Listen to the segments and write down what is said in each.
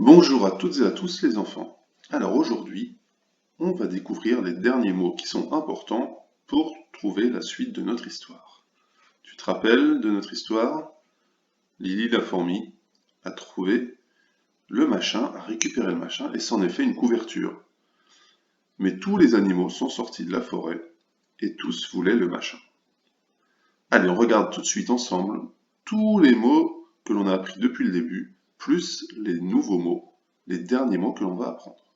Bonjour à toutes et à tous les enfants. Alors aujourd'hui, on va découvrir les derniers mots qui sont importants pour trouver la suite de notre histoire. Tu te rappelles de notre histoire? Lily la fourmi a trouvé le machin, a récupéré le machin et s'en est fait une couverture. Mais tous les animaux sont sortis de la forêt et tous voulaient le machin. Allez, on regarde tout de suite ensemble tous les mots que l'on a appris depuis le début, plus les nouveaux mots, les derniers mots que l'on va apprendre.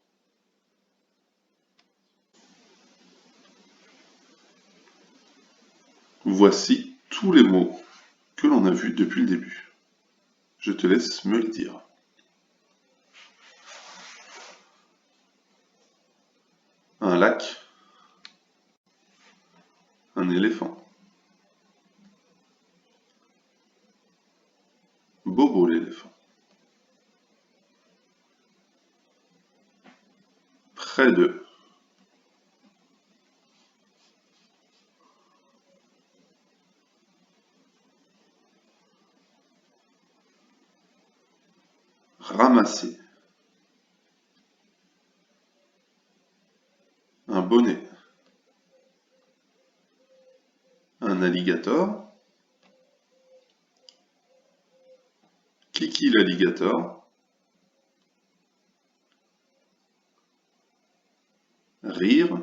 Voici tous les mots que l'on a vus depuis le début. Je te laisse me les dire. Un lac, un éléphant. Bobo l'éléphant. Près de. Ramasser. Un bonnet. Un alligator. Kiki l'alligator. Rire.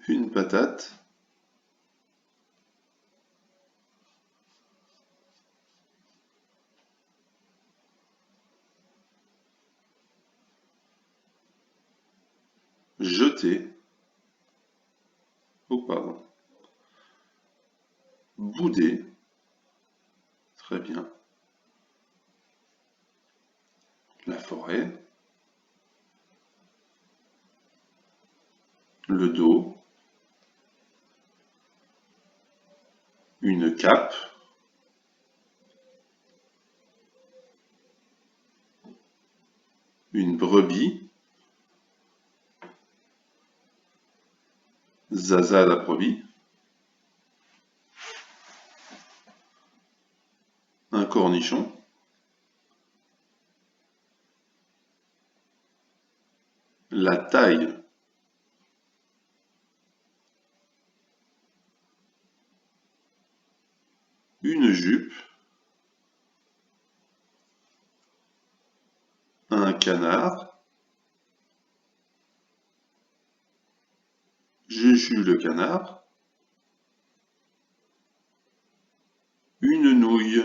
Une patate. Jeter. Oh pardon. Bouder. Très bien. La forêt. Le dos. Une cape. Une brebis. Zaza la brebis. Un cornichon. La taille. Une jupe. Un canard. Juju le canard. Une nouille.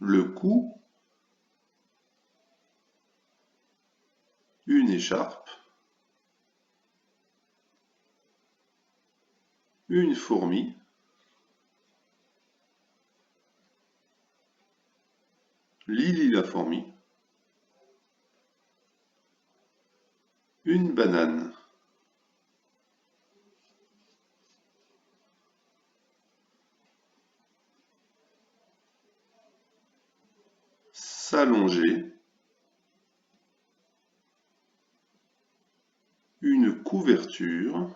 Le cou. Une écharpe. Une fourmi. Lily la fourmi. Une banane. S'allonger. Une couverture.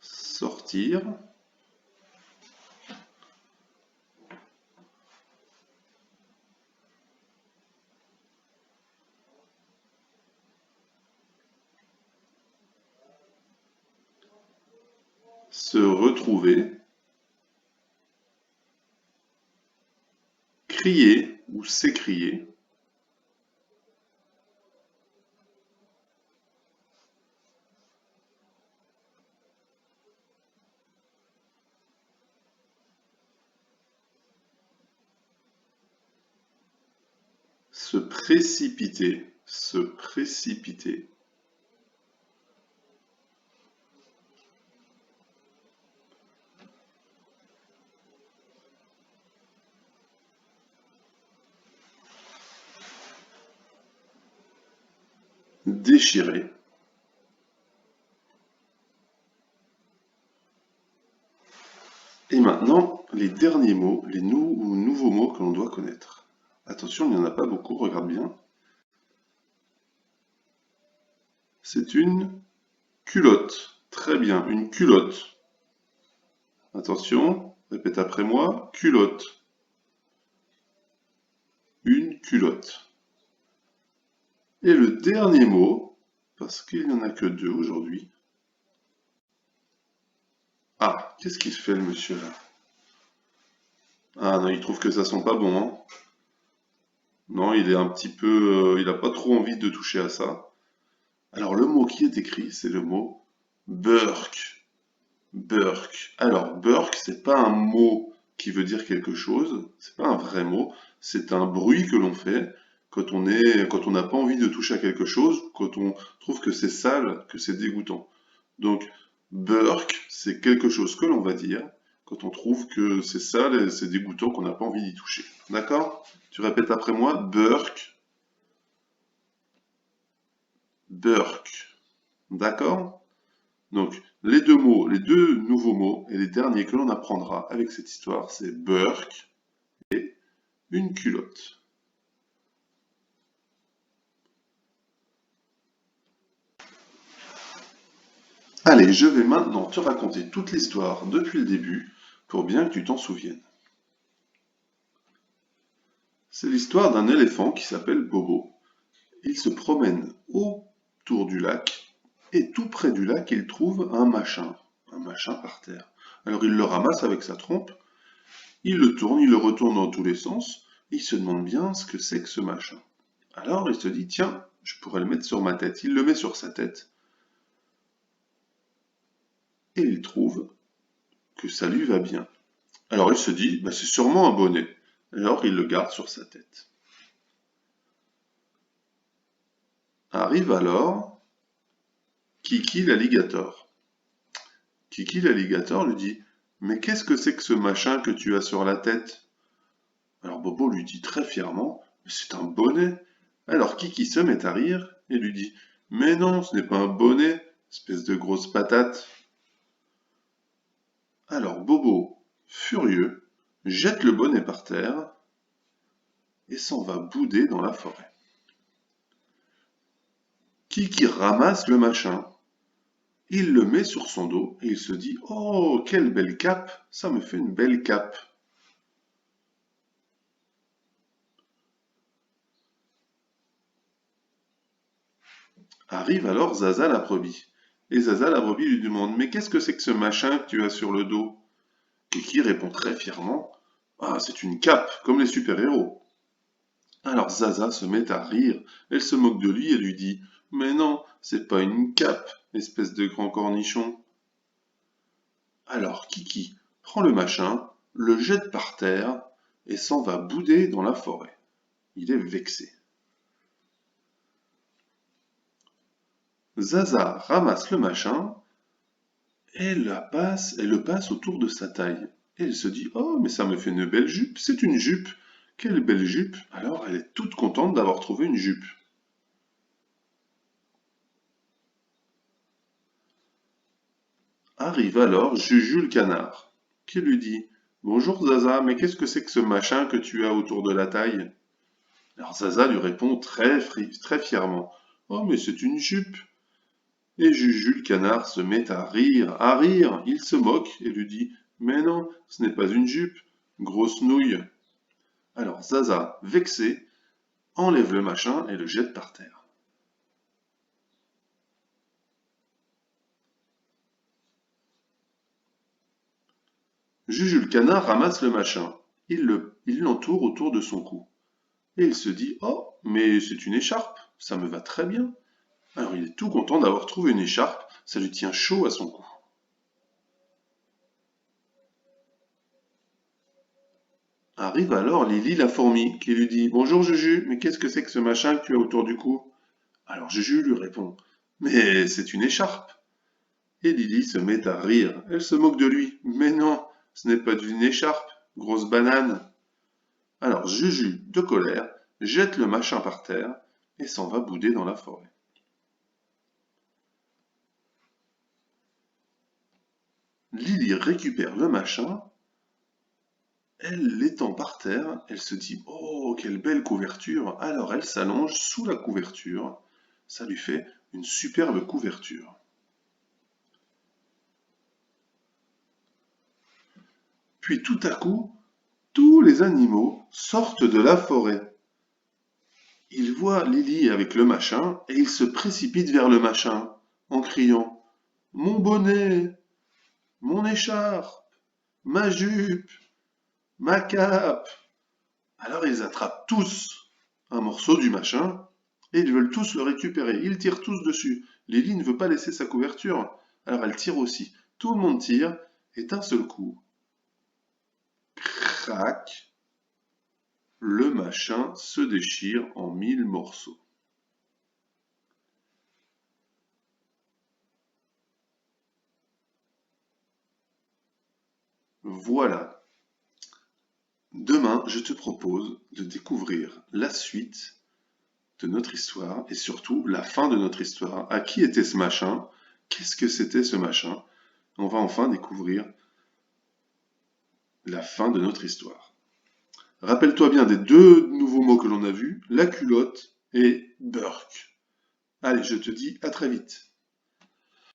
Sortir. Se retrouver. Crier ou s'écrier. Se précipiter. Se précipiter. Déchirer. Et maintenant, les derniers mots, les nouveaux mots que l'on doit connaître. Attention, il n'y en a pas beaucoup, regarde bien. C'est une culotte. Très bien, une culotte. Attention, répète après moi, culotte. Une culotte. Et le dernier mot, parce qu'il n'y en a que 2 aujourd'hui. Ah, qu'est-ce qu'il fait le monsieur là? Ah non, il trouve que ça sent pas bon, hein? Non, il est un petit peu... il n'a pas trop envie de toucher à ça. Alors le mot qui est écrit, c'est le mot Burk. Burk. Alors Burk, c'est pas un mot qui veut dire quelque chose, c'est pas un vrai mot, c'est un bruit que l'on fait quand on n'a pas envie de toucher à quelque chose, quand on trouve que c'est sale, que c'est dégoûtant. Donc Burk, c'est quelque chose que l'on va dire quand on trouve que c'est sale et c'est dégoûtant, qu'on n'a pas envie d'y toucher. D'accord? Tu répètes après moi, Burk, Burk. D'accord? Donc, les deux mots, les deux nouveaux mots et les derniers que l'on apprendra avec cette histoire, c'est Burk et une culotte. Allez, je vais maintenant te raconter toute l'histoire depuis le début pour bien que tu t'en souviennes. C'est l'histoire d'un éléphant qui s'appelle Bobo. Il se promène autour du lac et tout près du lac, il trouve un machin par terre. Alors il le ramasse avec sa trompe, il le tourne, il le retourne dans tous les sens, et il se demande bien ce que c'est que ce machin. Alors il se dit, tiens, je pourrais le mettre sur ma tête. Il le met sur sa tête, et il trouve que ça lui va bien. Alors il se dit, bah, c'est sûrement un bonnet. Alors il le garde sur sa tête. Arrive alors Kiki l'alligator. Kiki l'alligator lui dit, mais qu'est-ce que c'est que ce machin que tu as sur la tête? Alors Bobo lui dit très fièrement, c'est un bonnet. Alors Kiki se met à rire et lui dit, mais non, ce n'est pas un bonnet, espèce de grosse patate. Alors Bobo, furieux, jette le bonnet par terre et s'en va bouder dans la forêt. Kiki ramasse le machin, il le met sur son dos et il se dit, oh, quelle belle cape, ça me fait une belle cape. Arrive alors Zaza la brebis. Et Zaza la brebis lui demande, mais qu'est-ce que c'est que ce machin que tu as sur le dos? Kiki répond très fièrement, ah, c'est une cape, comme les super-héros. Alors Zaza se met à rire, elle se moque de lui et lui dit, mais non, c'est pas une cape, espèce de grand cornichon. Alors Kiki prend le machin, le jette par terre et s'en va bouder dans la forêt. Il est vexé. Zaza ramasse le machin et le passe autour de sa taille. Et elle se dit, oh, mais ça me fait une belle jupe, c'est une jupe. Quelle belle jupe! Alors elle est toute contente d'avoir trouvé une jupe. Arrive alors Juju le canard, qui lui dit, bonjour Zaza, mais qu'est-ce que c'est que ce machin que tu as autour de la taille? Alors Zaza lui répond très fièrement, oh, mais c'est une jupe. Et Juju le canard se met à rire, il se moque et lui dit, mais non, ce n'est pas une jupe, grosse nouille. Alors Zaza, vexé, enlève le machin et le jette par terre. Juju le canard ramasse le machin, il l'entoure autour de son cou. Et il se dit, oh, mais c'est une écharpe, ça me va très bien. Alors il est tout content d'avoir trouvé une écharpe, ça lui tient chaud à son cou. Arrive alors Lily la fourmi, qui lui dit, bonjour Juju, mais qu'est-ce que c'est que ce machin que tu as autour du cou? Alors Juju lui répond, mais c'est une écharpe. Et Lily se met à rire, elle se moque de lui, mais non, ce n'est pas une écharpe, grosse banane. Alors Juju, de colère, jette le machin par terre et s'en va bouder dans la forêt. Lily récupère le machin Elle l'étend par terre, elle se dit « Oh, quelle belle couverture !» Alors elle s'allonge sous la couverture, ça lui fait une superbe couverture. Puis tout à coup, tous les animaux sortent de la forêt. Ils voient Lily avec le machin et ils se précipitent vers le machin en criant « Mon bonnet, mon écharpe, ma jupe, ma cape !» Alors ils attrapent tous un morceau du machin et ils veulent tous le récupérer. Ils tirent tous dessus. Lily ne veut pas laisser sa couverture, alors elle tire aussi. Tout le monde tire et d'un seul coup, crac, le machin se déchire en 1000 morceaux. Voilà. Demain, je te propose de découvrir la suite de notre histoire et surtout la fin de notre histoire. À qui était ce machin? Qu'est-ce que c'était ce machin? On va enfin découvrir la fin de notre histoire. Rappelle-toi bien des deux nouveaux mots que l'on a vus, la culotte et Burke. Allez, je te dis à très vite.